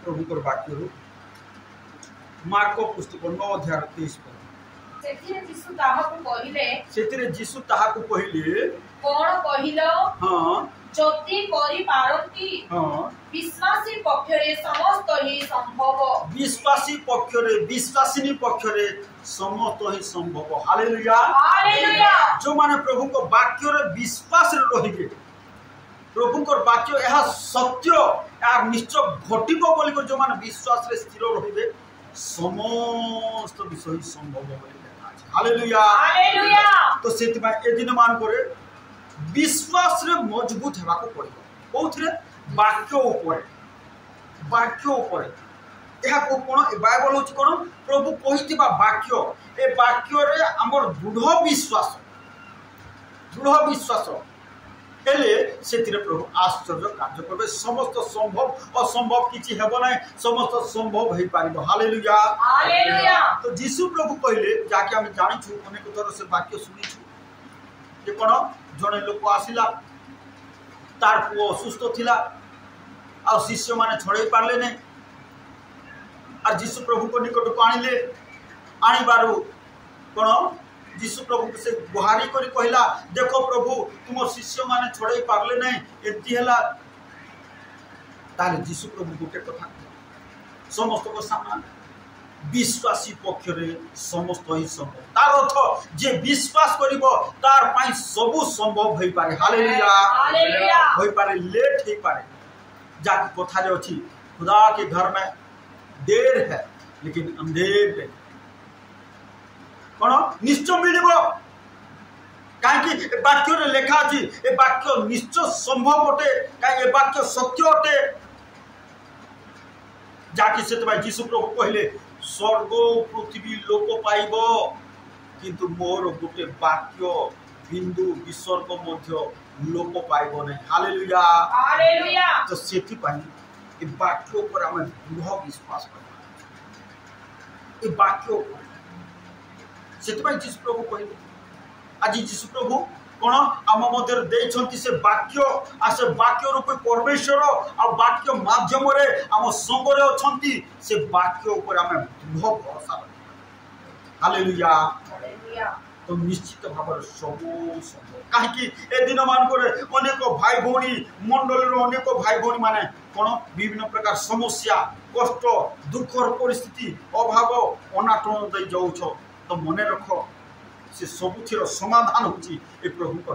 प्रभुकर वाक्य मार्क पुस्तक 9 अध्याय 23 पद सेथिरे यीशु ताहाकु कहिले सेतिरे यीशु ताहाकु कहिले कोन कहिलो हां जति करि पारंती हां विश्वासी पक्षरे समस्त ही संभव विश्वासी पक्षरे विश्वासिनी पक्षरे समस्त ही संभव हालेलुया हालेलुया जो माने प्रभु को वाक्य रे विश्वास रे रहिबे प्रभु को वाक्य यह सत्य यार निश्चय घटिबो बोली को जो माने विश्वास रे स्थिर रहिबे समस्त विषय संभव बोली हालेलुया हालेलुया तो सेति में ए दिन मान करे विश्वास रे मजबूत हेबा को पड़िबो कोथरे वाक्य ऊपर यह को कोन बाइबल होची कोन प्रभु कहितिबा वाक्य ए वाक्य रे हमर दृढ़ विश्वास हेले सेतिरे प्रभु आश्चर्य कार्य करबे समस्त संभव असंभव किछि हेबो नै समस्त संभव होई पारिबो हालेलुया हालेलुया तो यीशु प्रभु कहले जाके हम जानि छु अनेक थर से वाक्य सुनि छु जे कोन जने लोक आसिला तार पुओ सुस्त थिला आ शिष्य माने छड़े पारले नै और यीशु प्रभु को निकट को आनिले आनी बारू कोन यीशु प्रभु से गुहारी करी कहला देखो प्रभु तुम शिष्य माने छड़े पारले नै एति हला ताले यीशु प्रभु गोटे कथा समस्त को सामान विश्वासी पक्षरे समस्त ही संभव तार अर्थ जे विश्वास करिवो तार पई सब संभव होई पारे हालेलुया हालेलुया होई पारे लेट होई पारे जाके कथा रे अछि खुदा के घर में देर है लेकिन अंधेर है कोन निश्चय मिलिबो काहे कि वाक्य रे लेखा अछि ए वाक्य निश्चय संभव होते काहे ए वाक्य सत्य होते जाके सेतबा यीशु प्रभु कहले स्वर्ग पृथ्वी लोक पाइबो किंतु मोर गोटे वाक्य बिंदु विसर्ग मध्य लोक पाइबो नै हालेलुया हालेलुया तो सेति पई ए वाक्य ऊपर हम दृढ़ विश्वास करबा ए वाक्य सेति पई यीशु प्रभु कहले आज यीशु प्रभु कोन आम मध्य देछंती से वाक्य आ से वाक्य रूपे परमेश्वर आ वाक्य माध्यम रे आम संग रे अछंती से वाक्य ऊपर हम दृढ़ भरोसा हालेलुया हालेलुया तो निश्चित भाव सब संभव काहे कि ए दिन मान करे अनेक भाई भौणी मंडल रो अनेक भाई भौणी माने कोन विभिन्न प्रकार समस्या कष्ट दुखर परिस्थिति अभाव अनाटन दे जाउ छ तो मने रखो से सबुथिर समाधान होची ए प्रभु को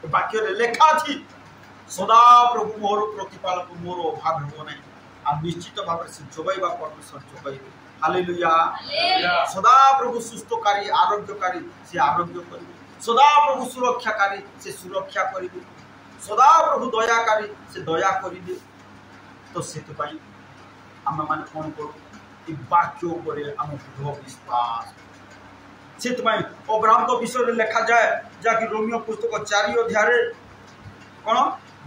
वाक्य रे लेखा छी सदा प्रभु मोर प्रतिपालक मोर अभाव हो नै आ निश्चित भाव से जोगाइबा परमेश्वर जोगाइबे हालेलुया सदा प्रभु सुस्थकारी आरोग्यकारी से आरोग्य करिबे सदा प्रभु सुरक्षाकारी से सुरक्षा करिबे सदा प्रभु दयाकारी से दया करिबे तो सेत पई हम माने कोन करू ई वाक्य ऊपर हम दृढ़ विश्वास सेत पई अब्राहम को विषय लिखा जाए जाकि रोमियो पुस्तक 4 अध्याय रे कोन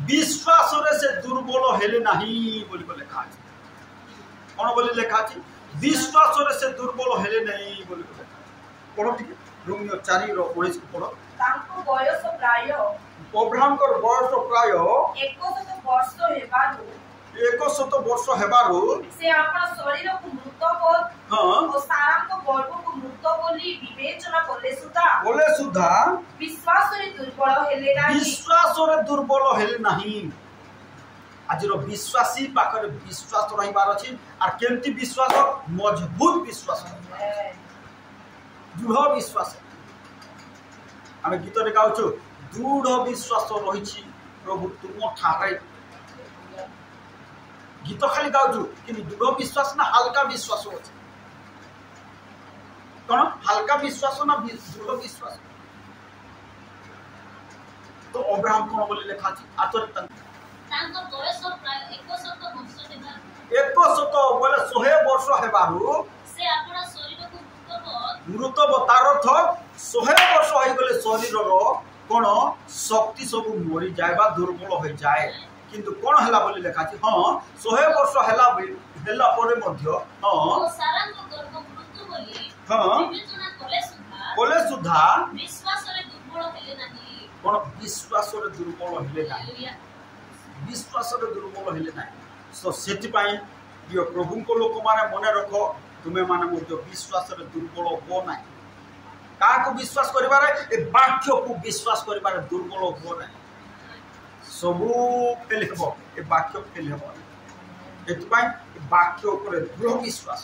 विश्वास रे से दुर्बल हेले नाही बोली को लिखा अछि कोन बोली लिखा अछि विश्वास रे से दुर्बल हेले नहीं बोली को पढ़ो ठीक रोमियो 4 रो 19 को पढ़ो तांको बयस प्राय अब्राहम को बयस प्राय 100 वर्ष हेबारु 100 वर्ष हेबारु से आपन शरीर को मृत बोल हां और सारा को गर्भ को मृत बोली विवेचना बोले सुधा विश्वास रे दुर्बल हेले नाही आज विश्वासी पाखरे विश्वास रहिबार अछि आर केमती विश्वास मजबूत विश्वास दृढ़ विश्वास आमे गीत रे गाउछु दृढ़ विश्वास रहिछि प्रभु तुम ठारे गीत खाली गाउछु कि दृढ़ विश्वास ना हल्का विश्वास होछि कोन हल्का विश्वास ना दृढ़ विश्वास तो अब्राहम कोन बोले लेखा अछि आतोर तांको बयस प्राय 100 वर्ष हेबारु 100 बोले 100 वर्ष हेबारु से आपन शरीर को मृत तार अर्थ 100 वर्ष होई गले शरीर रो कोन शक्ति सब मरि जायबा दुर्बल होई जाए किंतु कोन हला बोली लेखा छी हां 100 वर्ष हला परे मध्य हां सारा को गर्भ मृत्यु बोली हां विवेचना कोले सुधा विश्वास रे दुर्बल हेले नाही कोन विश्वास रे दुर्बल हेले नाही विश्वास दुर्बल हेले ना सो से प्रिय प्रभु को लोक मैंने मन रख तुम्हें माने विश्वास दुर्बल हो ना क्या विश्वास कर वाक्य को विश्वास कर दुर्बल हो ना सबू फेल हे ए वाक्य फेल हे वाक्य उपर दृढ़ विश्वास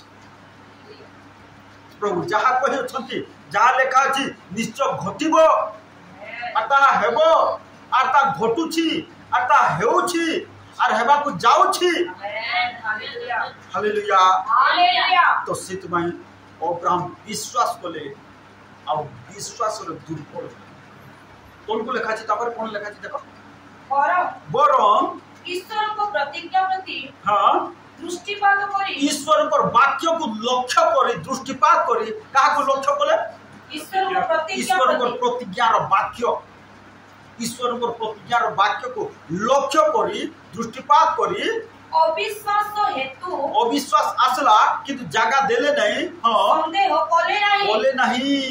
प्रभु जहाँ कही जहाँ लेखा अच्छी निश्चय घटब घटुची जाऊची हालेलुया तो से अब्राहम विश्वास कले आ विश्वास दुर्बल कौन को लेखा कौन लेखा देख बरम ईश्वर को प्रतिज्ञा प्रति हाँ दृष्टिपात करी ईश्वर वाक्य को लक्ष्य करी दृष्टिपात करी क्या लक्ष्य कले ईश्वर प्रतिज्ञार वाक्य ईश्वर प्रतिज्ञार वाक्य को लक्ष्य करी दृष्टिपात करी अविश्वास आसला किंतु जगह देले नहीं हाँ संदेह कले नहीं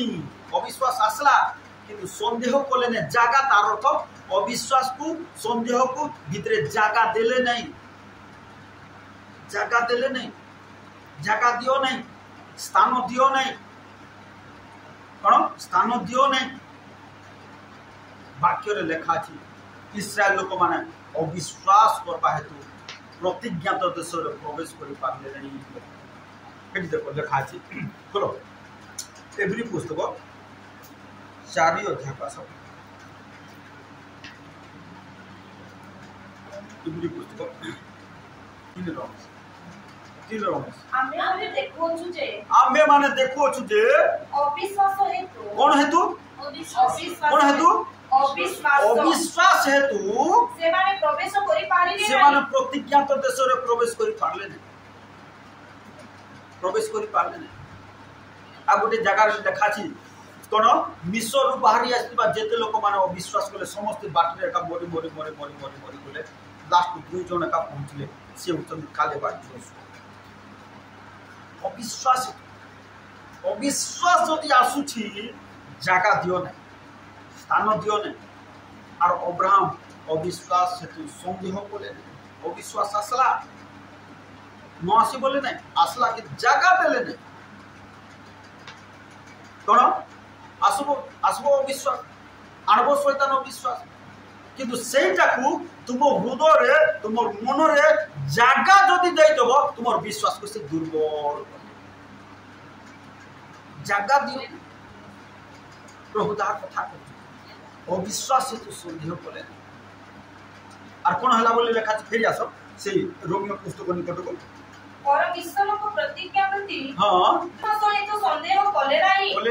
अविश्वास आसला किंतु संदेह कले नहीं जगह तार अर्थ अविश्वास को संदेह को भितरे जगह देले नहीं जगह दियो नहीं स्थान दियो नहीं कौन स्थान दियो नहीं वाक्य लेखा अच्छी इस्राएल लोक माने अविश्वास करवा हेतु प्रतिज्ञात देश प्रवेश कर पारे नहीं देख लेखा अच्छी खोलो एवरी पुस्तक 4 अध्याय पास एवरी पुस्तक 3 आमे माने देखो जे अविश्वास हेतु कौन हेतु अविश्वास हेतु सेमाने प्रवेश करि पारिले सेमाने प्रतिज्ञात देश रे प्रवेश करि पारले नै आ गोटे जगह रे देखा छी कोन मिस्र रु बाहरी आस्तिबा जेते लोक माने अविश्वास कले समस्त बाटरे का मोरी गले लास्ट 2 जन का पहुंचले से उतन काले बाट अविश्वास जदि आसुछि जगह दियो ना स्थान दियो ना और अब्राहम अविश्वास हेतु संदेह बोले अविश्वास आसला न आसी बोले ना आसला कि जगह देले नहीं कौन आसबो अविश्वास आणबो शैतान अविश्वास किंतु सेटा को तुम हृदय तुम मन रे जगह जदि देदेव तुम विश्वास को से दुर्बल जगह दियो प्रभु तार कथा अविश्वास से तो संदेह कले और कौन हला बोले लेखा फेरी आस से रोमियो पुस्तक निकट को और ईश्वर को प्रतिज्ञा प्रति हां सहित संदेह कले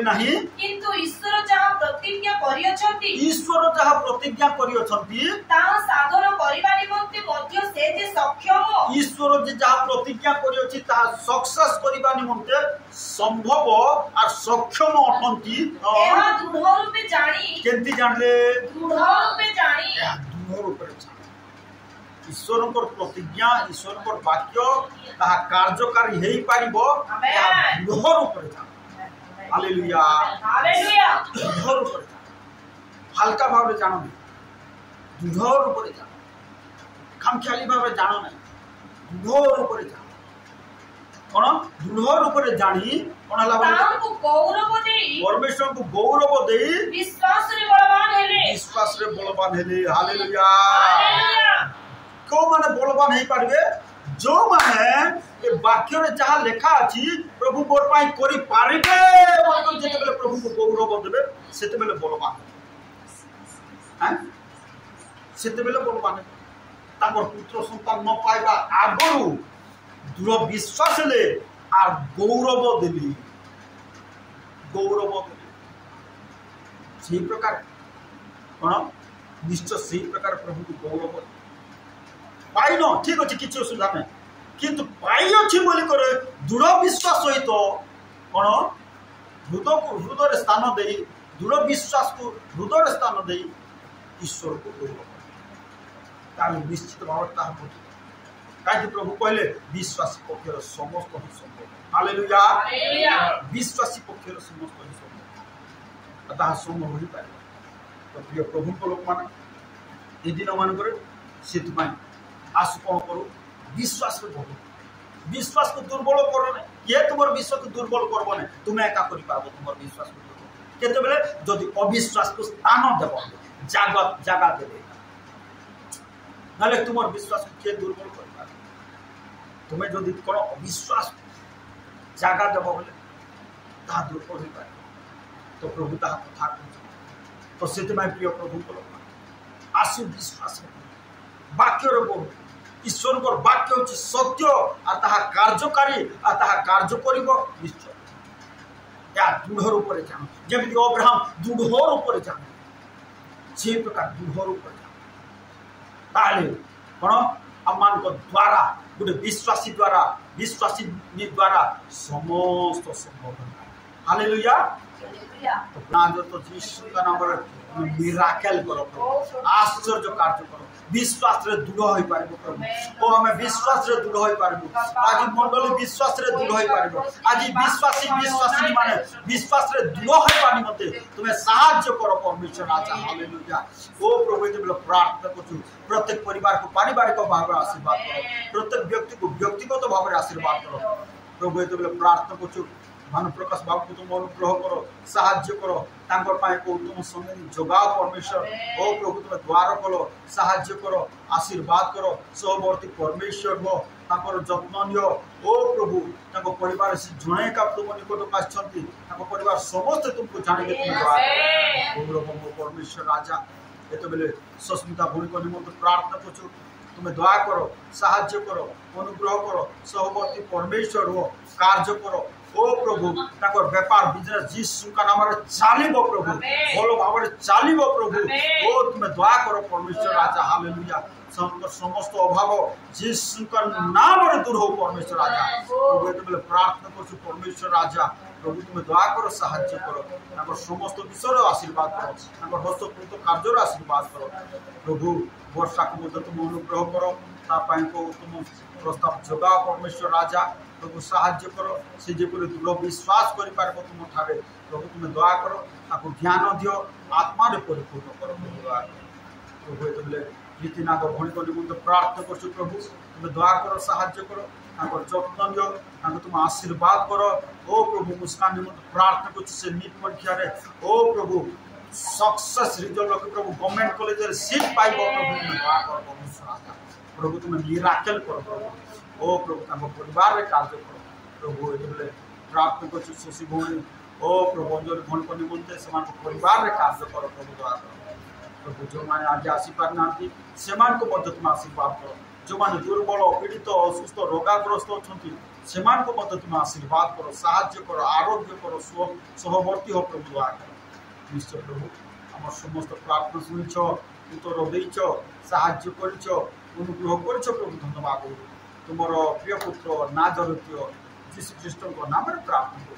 नाही किंतु ईश्वर जहाँ प्रतिज्ञा करियछंती ताहा साधन करिबा निमंते मध्य से जे सक्षम ईश्वर जे जहाँ प्रतिज्ञा करियछि ताहा सक्सेस करिबा निमंते संभव और सक्षम अटंती एहा दृढ़ रूपे जानी केंती जानले दृढ़ रूपे जानी दृढ़ रूपे ईश्वर प्रतिज्ञा ईश्वर वाक्य ताहा कार्यकारी हेई पारिबो दृढ़ रूपे हालेलुया दृढ़ रूपे हल्का भाव रे जानो नहीं दृढ़ रूपे जानो खामख्याली भाव रे जानो नहीं दृढ़ रूपे जानो कौन दृढ़ रूपे जानी कौन हला तांको गौरव देई परमेश्वर को गौरव देई विश्वास रे बलवान हेले हालेलुया को माने बलवान हेई पारबे जो माने ए वाक्य रे जहाँ लेखा अछि प्रभु मोर पाई करि पारिबे मतलब जेते बेले प्रभु को गौरव देबे सेते बेले बलवान हैं सेते बेले बलवान ताकर पुत्र संतान न पाइबा आगरु दृढ़ विश्वास ले आ गौरव देली से प्रकार कौन निश्चय से प्रकार प्रभु को गौरव पाई न ठीक अच्छे किसी असुविधा नहीं किंतु पाई अच्छी बोली करे दृढ़ विश्वास सहित कौन हृदय स्थान दे दृढ़ विश्वास को हृदय स्थान दे ईश्वर को गौरव निश्चित भाव कहीं प्रभु कहले विश्वासी पक्षर समस्त संभव हालेलुया विश्वासी पक्षर समस्त संभव ताहा संभव हो पारे तो प्रिय प्रभु को लोक मान ए दिन मानक से आसु कौन करू विश्वास को बढ़ो विश्वास को दुर्बल करो ना ये तुम विश्वास को दुर्बल करब ना तुम्हें एका कर तुम विश्वास को केतबेले जदि अविश्वास को स्थान देव जगह देवे ना तुम विश्वास को किए दुर्बल कर तुम्हें जदि कौन अविश्वास जगह देव बोले ता दुर्बल हो पाए तो प्रभु ता कथा तो से प्रिय प्रभु आसु विश्वास वाक्यर बोल ईश्वर वाक्य हूँ सत्य और ताहा कार्यकारी और ताहा कार्य करिब निश्चय या दृढ़ रूप से जान जमी अब्राहम दृढ़ रूप से जान से प्रकार दृढ़ रूप से जान कौन आम द्वारा गोटे विश्वासी द्वारा समस्त संभव हालेलुया तो यीशु का नाम मिराकल करो आश्चर्य कार्य करो विश्वास रे दृढ़ होई पारबो प्रभु ओ हमें विश्वास रे दृढ़ होई पारबो आज मंडली विश्वास रे दृढ़ होई पारबो आज विश्वासी माने विश्वास रे दृढ़ होई पानी मते तुम्हें सहायता करो परमेश्वर राजा हालेलुया ओ प्रभु ये बोले प्रार्थना करछु प्रत्येक परिवार को पारिवारिक भाव आशीर्वाद करो प्रत्येक व्यक्ति को व्यक्तिगत भाव आशीर्वाद करो प्रभु ये बोले प्रार्थना करछु भानु प्रकाश बाबू को तुम अनुग्रह करो साहाय्य करो तुम संगे जोगाओ परमेश्वर ओ प्रभु तुम द्वार करो साहाय्य करो आशीर्वाद करो सहवर्ती परमेश्वर हो जत्न नियो ओ प्रभु परिवार से जुणे का तुम निकट परिवार समस्त तुमको जाने तुम परमेश्वर राजा ये बेले सस्मिता भूमि को निमंत्र प्रार्थना करछु तुम्हें दया करो साहाय्य करो अनुग्रह करो सहवर्ती परमेश्वर हो कार्य करो ओ प्रभु व्यापार बिजनेस यीशु का नाम चलो प्रभु भल भाव चलो प्रभु ओ तुम्हें दया करो परमेश्वर राजा हालेलुया समस्त अभाव यीशु का नाम दूर हो परमेश्वर राजा प्रभु ये प्रार्थना कर परमेश्वर राजा प्रभु तुम्हें दया करो साहाय्य करो समस्त विषय आशीर्वाद करो हस्तकृत कार्य आशीर्वाद करो प्रभु वर्षा को तुम अनुग्रह करो तुम प्रस्ताव जगाओ परमेश्वर राजा प्रभु साहाय्य करो से जेपरि दृढ़ विश्वास कर तुम ठारे प्रभु तुम्हें दया करो ध्यान दियो आत्मा परिपूर्ण करो प्रभु ये रीतिनाग भणी को निमंत्र प्रार्थना कर प्रभु तुम्हें दया करो साहाय्य करो जत्न नियो तुम आशीर्वाद करो ओ प्रभु मुस्कान निमंत्र प्रार्थना कर नीट परीक्षा ओ प्रभु सक्सेस रिजल्ट रखी प्रभु गवर्नमेंट कॉलेज सीट पाइब प्रभु दया करो प्रभु तुम्हें मिराकल करो प्रभु ओ प्रभु परिवार में कार्य करो प्रभु ये प्रार्थना कर शशि भौणी ओ प्रभु अंजलि भौणी को निमंत्रण से परिवार में कार्य करो प्रभु दया करो प्रभु जो मैंने आज आसीपार ना से तुम आशीर्वाद करो जो मैंने दुर्बल पीड़ित असुस्थ रोगाग्रस्त अच्छा से तुम आशीर्वाद करो साहाय्य करो आरोग्य करो सहवर्ती हो प्रभु दया करो निश्चय प्रभु आम समस्त प्रार्थना शुणिछ उत्तर देच साहाय्य कर अनुग्रह कर प्रभु धन्यवाद तुम प्रिय पुत्र नाजरुत यीशु ख्रीष्ट नाम प्रार्थना कर।